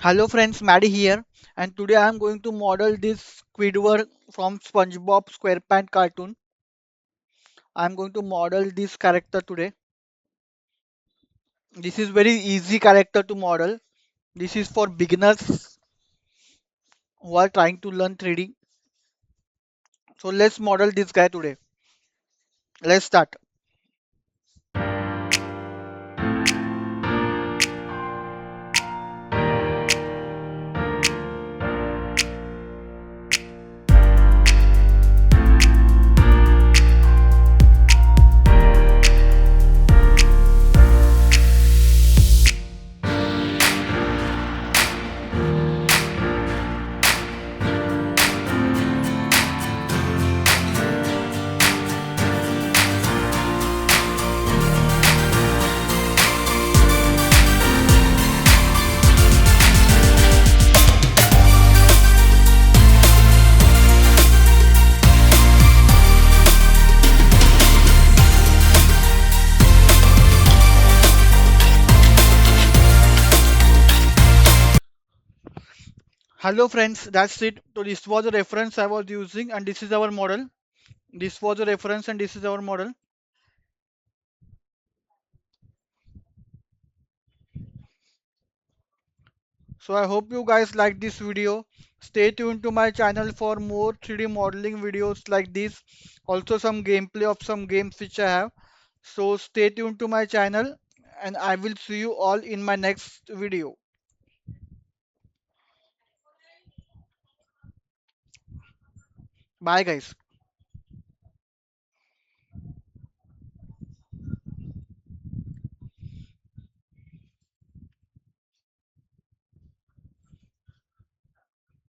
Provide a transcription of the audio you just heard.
Hello friends, Maddie here, and today I am going to model this squidward from SpongeBob SquarePants cartoon. I am going to model this character today. This is very easy character to model. This is for beginners who are trying to learn 3D. So let's model this guy today. Let's start. Hello friends, that's it. So this was a reference I was using and this is our model. This was a reference and this is our model. So I hope you guys like this video. Stay tuned to my channel for more 3D modeling videos like this. Also some gameplay of some games which I have. So stay tuned to my channel and I will see you all in my next video. Bye guys.